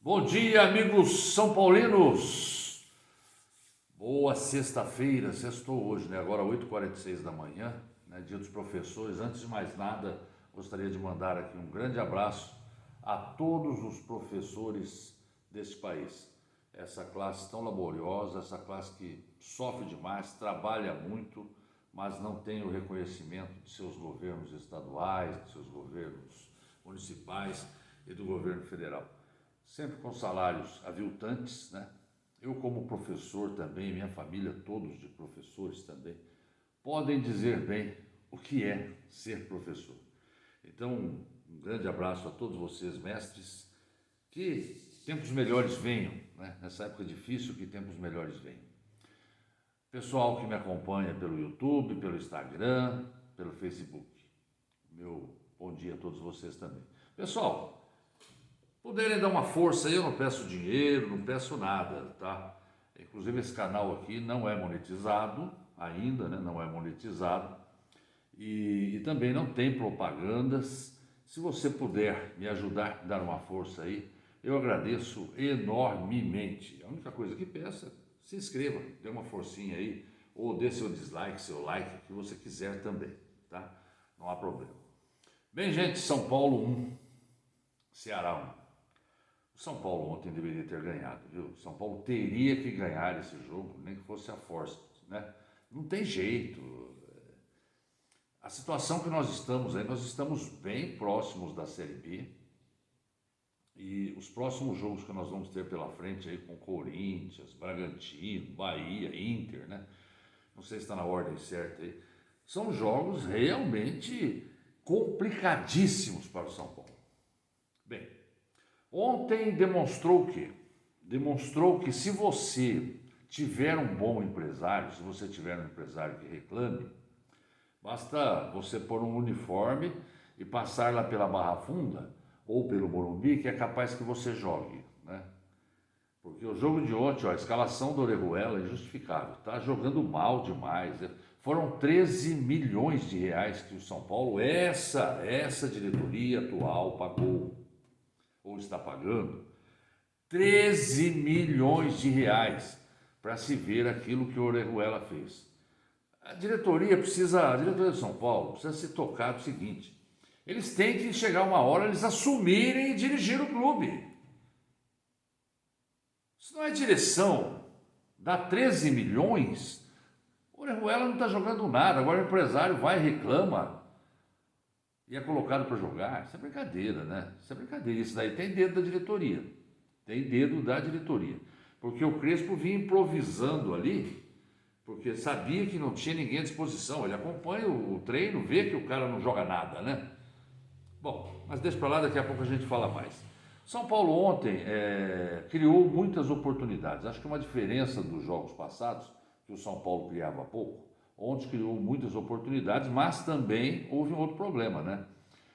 Bom dia, amigos são paulinos. Boa sexta-feira, sextou hoje, né? Agora 8h46 da manhã, né? Dia dos professores. Antes de mais nada, gostaria de mandar aqui um grande abraço a todos os professores deste país. Essa classe tão laboriosa, essa classe que sofre demais, trabalha muito, mas não tem o reconhecimento de seus governos estaduais, de seus governos municipais e do governo federal. Sempre com salários aviltantes, né? Eu como professor também, minha família, todos de professores também, podem dizer bem o que é ser professor. Então, um grande abraço a todos vocês, mestres, que tempos melhores venham, né? Nessa época difícil, que tempos melhores venham. Pessoal que me acompanha pelo YouTube, pelo Instagram, pelo Facebook, meu bom dia a todos vocês também. Pessoal, puderem dar uma força aí, eu não peço dinheiro, não peço nada, tá? Inclusive esse canal aqui não é monetizado ainda, né? Não é monetizado e também não tem propagandas. Se você puder me ajudar, dar uma força aí, eu agradeço enormemente. A única coisa que peço é se inscreva, dê uma forcinha aí, ou dê seu dislike, seu like, o que você quiser também, tá? Não há problema. Bem, gente, São Paulo 1, Ceará 1. O São Paulo ontem deveria ter ganhado, viu? São Paulo teria que ganhar esse jogo, nem que fosse a força, né? Não tem jeito. A situação que nós estamos aí, nós estamos bem próximos da Série B e os próximos jogos que nós vamos ter pela frente aí com Corinthians, Bragantino, Bahia, Inter, né? Não sei se está na ordem certa aí. São jogos realmente complicadíssimos para o São Paulo. Bem, ontem demonstrou o quê? Demonstrou que se você tiver um bom empresário, se você tiver um empresário que reclame, basta você pôr um uniforme e passar lá pela Barra Funda ou pelo Morumbi, que é capaz que você jogue, né? Porque o jogo de ontem, ó, a escalação do Orejuela é injustificável, tá jogando mal demais. Foram 13 milhões de reais que o São Paulo, essa diretoria atual pagou, ou está pagando, 13 milhões de reais para se ver aquilo que o Orejuela fez. A diretoria do São Paulo precisa se tocar do seguinte: eles têm que chegar uma hora, eles assumirem e dirigir o clube. Se não é direção, dá 13 milhões, o Orejuela não está jogando nada, agora o empresário vai e reclama e é colocado para jogar. Isso é brincadeira, né? Isso é brincadeira, isso daí tem dedo da diretoria, porque o Crespo vinha improvisando ali, porque sabia que não tinha ninguém à disposição. Ele acompanha o treino, vê que o cara não joga nada, né? Bom, mas deixa para lá, daqui a pouco a gente fala mais. São Paulo ontem criou muitas oportunidades. Acho que uma diferença dos jogos passados, que o São Paulo criava pouco, ontem criou muitas oportunidades, mas também houve um outro problema, né?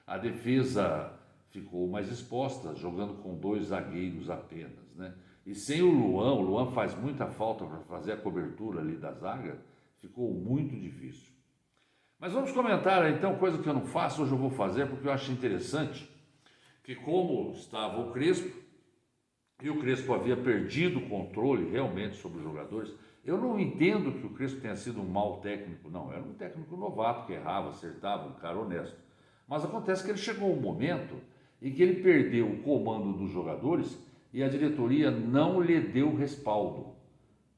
A defesa ficou mais exposta, jogando com 2 zagueiros apenas, né? E sem o Luan faz muita falta para fazer a cobertura ali da zaga, ficou muito difícil. Mas vamos comentar então, coisa que eu não faço, hoje eu vou fazer, porque eu acho interessante que como estava o Crespo, e o Crespo havia perdido o controle realmente sobre os jogadores, eu não entendo que o Crespo tenha sido um mau técnico, não, era um técnico novato que errava, acertava, um cara honesto. Mas acontece que ele chegou um momento em que ele perdeu o comando dos jogadores e a diretoria não lhe deu respaldo.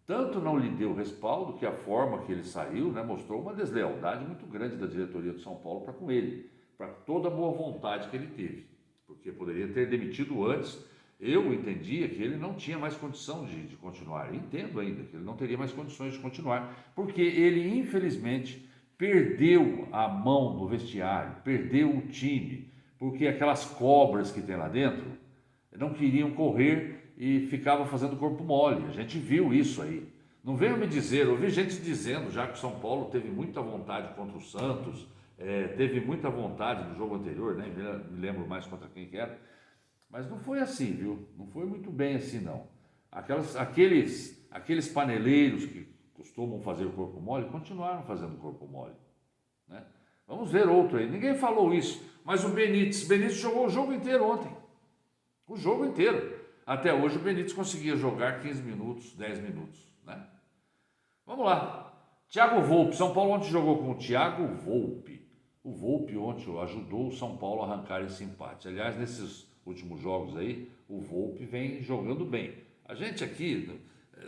Tanto não lhe deu respaldo que a forma que ele saiu, né, mostrou uma deslealdade muito grande da diretoria do São Paulo para com ele, para toda a boa vontade que ele teve, porque poderia ter demitido antes. Eu entendia que ele não tinha mais condição de continuar, entendo ainda que ele não teria mais condições de continuar, porque ele infelizmente perdeu a mão no vestiário, perdeu o time, porque aquelas cobras que tem lá dentro não queriam correr e ficavam fazendo corpo mole. A gente viu isso aí. Não venham me dizer, eu ouvi gente dizendo já que o São Paulo teve muita vontade contra o Santos, teve muita vontade no jogo anterior, nem me lembro mais contra quem que era, mas não foi assim, viu? Não foi muito bem assim, não. Aqueles paneleiros que costumam fazer o corpo mole continuaram fazendo corpo mole, né? Vamos ver outro aí. Ninguém falou isso, mas o Benítez jogou o jogo inteiro ontem. O jogo inteiro. Até hoje o Benítez conseguia jogar 15 minutos, 10 minutos, né? Vamos lá. Thiago Volpe. São Paulo ontem jogou com o Thiago Volpe. O Volpe ontem ajudou o São Paulo a arrancar esse empate. Aliás, nesses últimos jogos aí, o Volpe vem jogando bem. A gente aqui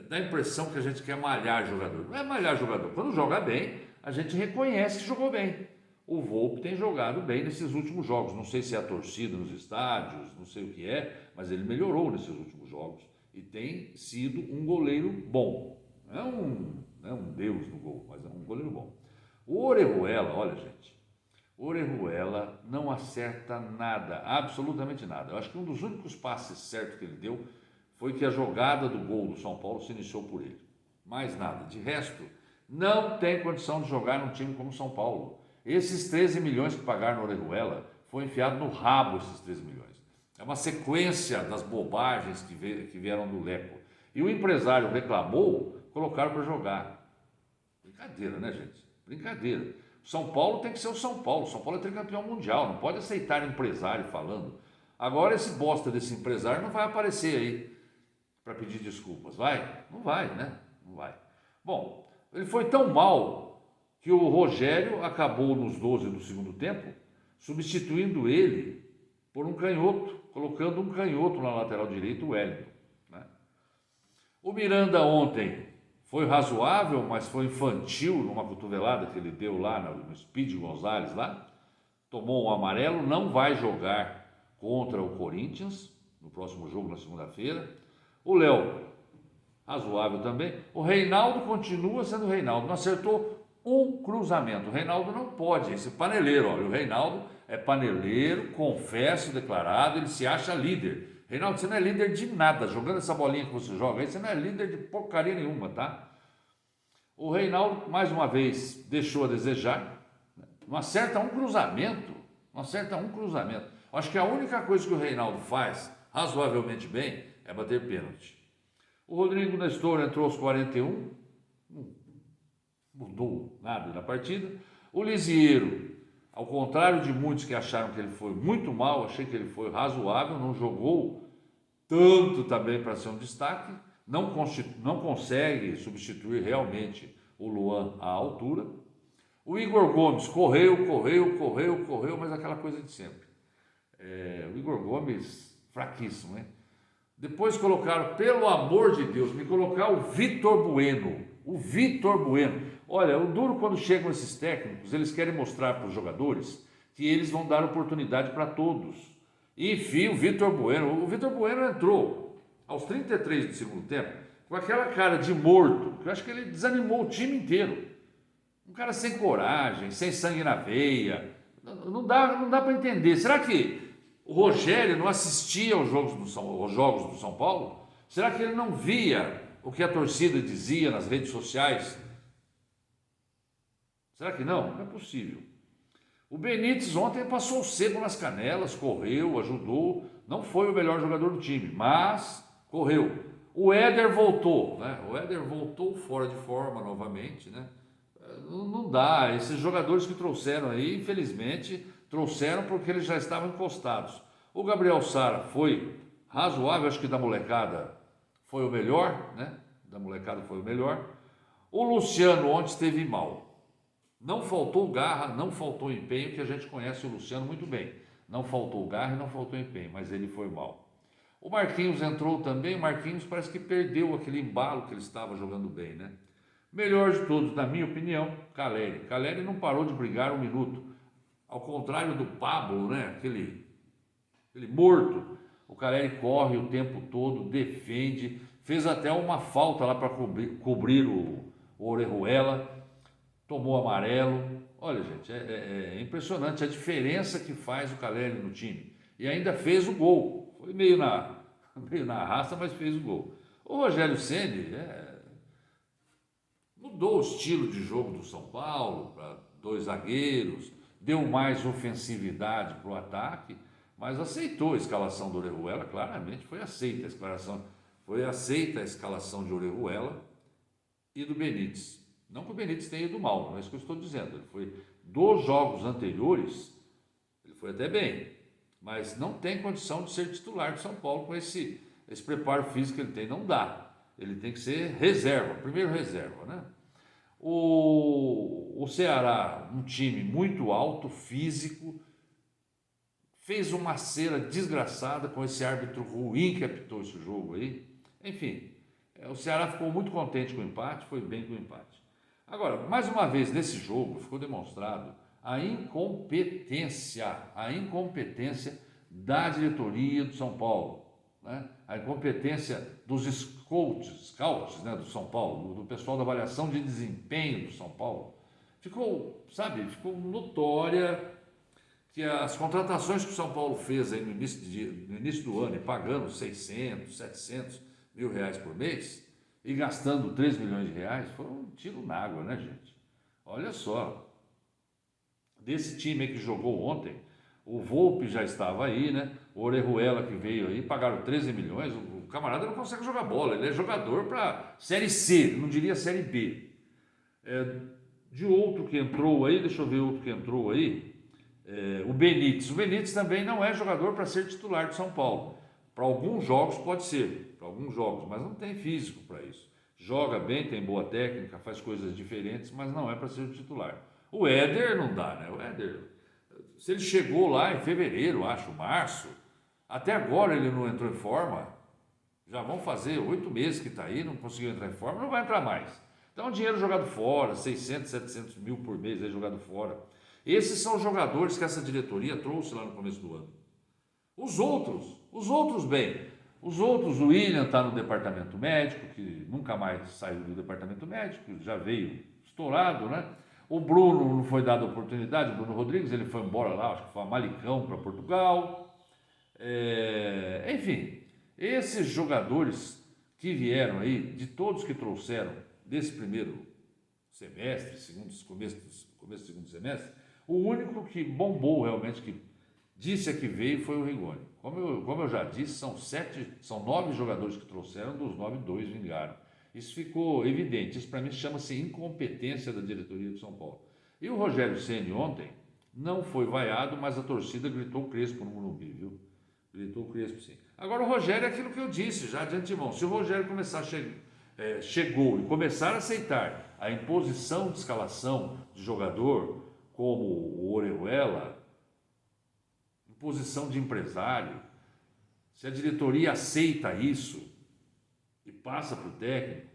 dá a impressão que a gente quer malhar jogador. Não é malhar jogador. Quando joga bem, a gente reconhece que jogou bem. O Volpe tem jogado bem nesses últimos jogos. Não sei se é a torcida nos estádios, não sei o que é, mas ele melhorou nesses últimos jogos e tem sido um goleiro bom. Não é um deus no gol, mas é um goleiro bom. O Orejuela, olha gente, o Orejuela não acerta nada, absolutamente nada. Eu acho que um dos únicos passes certos que ele deu foi que a jogada do gol do São Paulo se iniciou por ele. Mais nada. De resto, não tem condição de jogar num time como o São Paulo. Esses 13 milhões que pagaram no Orejuela foi enfiado no rabo esses 13 milhões. É uma sequência das bobagens que vieram do Leco. E o empresário reclamou, colocaram para jogar. Brincadeira, né, gente? Brincadeira. O São Paulo tem que ser o São Paulo. O São Paulo é tricampeão mundial, não pode aceitar empresário falando. Agora esse bosta desse empresário não vai aparecer aí para pedir desculpas. Vai? Não vai, né? Não vai. Bom, ele foi tão mal que o Rogério acabou nos 12 do segundo tempo substituindo ele por um canhoto, colocando um canhoto na lateral direita, o Wellington, né? O Miranda ontem foi razoável, mas foi infantil numa cotovelada que ele deu lá no Speed Gonzalez lá, tomou um amarelo, não vai jogar contra o Corinthians no próximo jogo na segunda-feira. O Léo, razoável também. O Reinaldo continua sendo o Reinaldo, não acertou um cruzamento. O Reinaldo não pode, esse paneleiro, olha, o Reinaldo é paneleiro, confesso, declarado, ele se acha líder. Reinaldo, você não é líder de nada, jogando essa bolinha que você joga aí, você não é líder de porcaria nenhuma, tá? O Reinaldo, mais uma vez, deixou a desejar, não acerta um cruzamento, não acerta um cruzamento. Acho que a única coisa que o Reinaldo faz razoavelmente bem é bater pênalti. O Rodrigo Nestor entrou aos 41, não mudou nada na partida. O Lisieiro, ao contrário de muitos que acharam que ele foi muito mal, achei que ele foi razoável, não jogou tanto também para ser um destaque, não consegue substituir realmente o Luan à altura. O Igor Gomes correu, mas aquela coisa de sempre. O Igor Gomes, fraquíssimo, hein? Depois colocaram, pelo amor de Deus, me colocar o Vitor Bueno. O Vitor Bueno. Olha, o duro quando chegam esses técnicos, eles querem mostrar para os jogadores que eles vão dar oportunidade para todos. E enfim, o Vitor Bueno. O Vitor Bueno entrou aos 33 do segundo tempo com aquela cara de morto, que eu acho que ele desanimou o time inteiro. Um cara sem coragem, sem sangue na veia. Não dá para entender. Será que o Rogério não assistia aos jogos do São Paulo? Será que ele não via o que a torcida dizia nas redes sociais? Será que não? Não é possível. O Benítez ontem passou o sebo nas canelas, correu, ajudou, não foi o melhor jogador do time, mas correu. O Éder voltou, né? O Éder voltou fora de forma novamente, né? Não dá, esses jogadores que trouxeram aí, infelizmente, trouxeram porque eles já estavam encostados. O Gabriel Sara foi razoável, acho que da molecada foi o melhor, né? Da molecada foi o melhor. O Luciano ontem esteve mal. Não faltou garra, não faltou empenho, que a gente conhece o Luciano muito bem. Não faltou garra e não faltou empenho, mas ele foi mal. O Marquinhos entrou também, o Marquinhos parece que perdeu aquele embalo que ele estava jogando bem, né? Melhor de todos, na minha opinião, Caleri. Caleri não parou de brigar um minuto. Ao contrário do Pablo, né? Aquele morto. O Caleri corre o tempo todo, defende, fez até uma falta lá para cobrir o Orejuela, tomou amarelo. Olha, gente, é impressionante a diferença que faz o Caleri no time. E ainda fez o gol. Foi meio na raça, mas fez o gol. O Rogério Ceni mudou o estilo de jogo do São Paulo para 2 zagueiros, deu mais ofensividade para o ataque, mas aceitou a escalação do Orejuela, claramente foi aceita a escalação de Orejuela e do Benítez. Não que o Benítez tenha ido mal, não é isso que eu estou dizendo. Ele foi, dos jogos anteriores, ele foi até bem, mas não tem condição de ser titular de São Paulo com esse esse preparo físico que ele tem, não dá. Ele tem que ser reserva, primeiro reserva, né? O Ceará, um time muito alto, físico, fez uma cera desgraçada com esse árbitro ruim que apitou esse jogo aí. Enfim, o Ceará ficou muito contente com o empate, foi bem com o empate. Agora, mais uma vez nesse jogo ficou demonstrado a incompetência da diretoria do São Paulo, né? A incompetência dos scouts, né, do São Paulo, do pessoal da avaliação de desempenho do São Paulo. Ficou notória que as contratações que o São Paulo fez aí no início do ano, e pagando 600, 700 mil reais por mês, e gastando 3 milhões de reais, foi um tiro na água, né, gente? Olha só, desse time que jogou ontem, o Volpi já estava aí, né? O Orejuela que veio aí, pagaram 13 milhões, o camarada não consegue jogar bola, ele é jogador para Série C, não diria Série B. De outro que entrou aí, deixa eu ver outro que entrou aí, o Benítez. O Benítez também não é jogador para ser titular de São Paulo. Para alguns jogos pode ser, para alguns jogos, mas não tem físico para isso. Joga bem, tem boa técnica, faz coisas diferentes, mas não é para ser titular. O Éder não dá, né? O Éder, se ele chegou lá em fevereiro, acho, março, até agora ele não entrou em forma. Já vão fazer 8 meses que está aí, não conseguiu entrar em forma, não vai entrar mais. Então, dinheiro jogado fora, 600, 700 mil por mês aí jogado fora. Esses são os jogadores que essa diretoria trouxe lá no começo do ano. Os outros bem. Os outros, o William está no departamento médico, que nunca mais saiu do departamento médico, já veio estourado, né? O Bruno não foi dada oportunidade, o Bruno Rodrigues, ele foi embora lá, acho que foi a Malicão para Portugal. Enfim, esses jogadores que vieram aí, de todos que trouxeram desse primeiro semestre, começo do segundo semestre, o único que bombou realmente, que disse que veio, foi o Rigoni. Como eu já disse, são 9 jogadores que trouxeram, dos 9, 2 vingaram. Isso ficou evidente, isso para mim chama-se incompetência da diretoria do São Paulo. E o Rogério Ceni ontem não foi vaiado, mas a torcida gritou o Crespo no Morumbi, viu? Gritou o Crespo, sim. Agora o Rogério é aquilo que eu disse já de antemão, se o Rogério chegou e começar a aceitar a imposição de escalação de jogador como o Orejuela, imposição de empresário, se a diretoria aceita isso e passa para o técnico,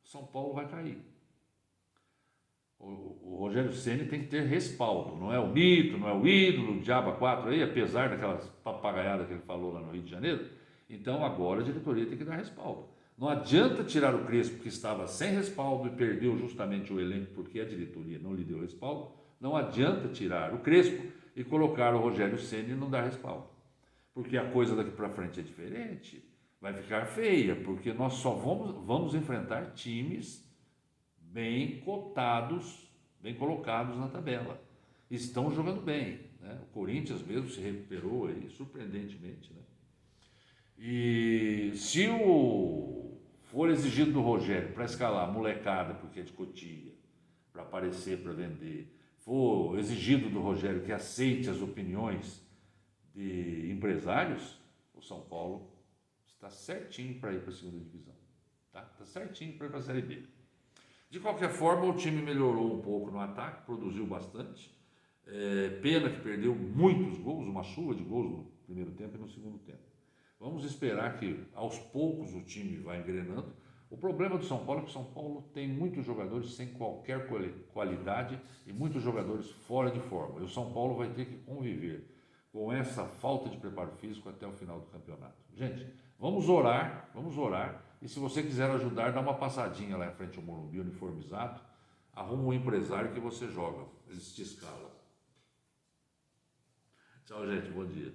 São Paulo vai cair. O Rogério Ceni tem que ter respaldo, não é o mito, não é o ídolo, o Diaba 4 aí, apesar daquelas papagaiadas que ele falou lá no Rio de Janeiro. Então agora a diretoria tem que dar respaldo. Não adianta tirar o Crespo, que estava sem respaldo e perdeu justamente o elenco porque a diretoria não lhe deu respaldo. Não adianta tirar o Crespo e colocar o Rogério Ceni e não dar respaldo. Porque a coisa daqui para frente é diferente, vai ficar feia, porque nós só vamos enfrentar times bem cotados, bem colocados na tabela. Estão jogando bem, né? O Corinthians mesmo se recuperou aí, surpreendentemente, né? E se for exigido do Rogério para escalar molecada, porque é de Cotia, para aparecer, para vender, for exigido do Rogério que aceite as opiniões de empresários, o São Paulo está certinho para ir para a segunda divisão. Está certinho para ir para a Série B. De qualquer forma, o time melhorou um pouco no ataque, produziu bastante. Pena que perdeu muitos gols, uma chuva de gols no primeiro tempo e no segundo tempo. Vamos esperar que aos poucos o time vá engrenando. O problema do São Paulo é que o São Paulo tem muitos jogadores sem qualquer qualidade e muitos jogadores fora de forma. E o São Paulo vai ter que conviver com essa falta de preparo físico até o final do campeonato. Gente, vamos orar. E se você quiser ajudar, dá uma passadinha lá em frente ao Morumbi uniformizado, arruma um empresário que você joga, eles te escalam. Tchau, gente, bom dia.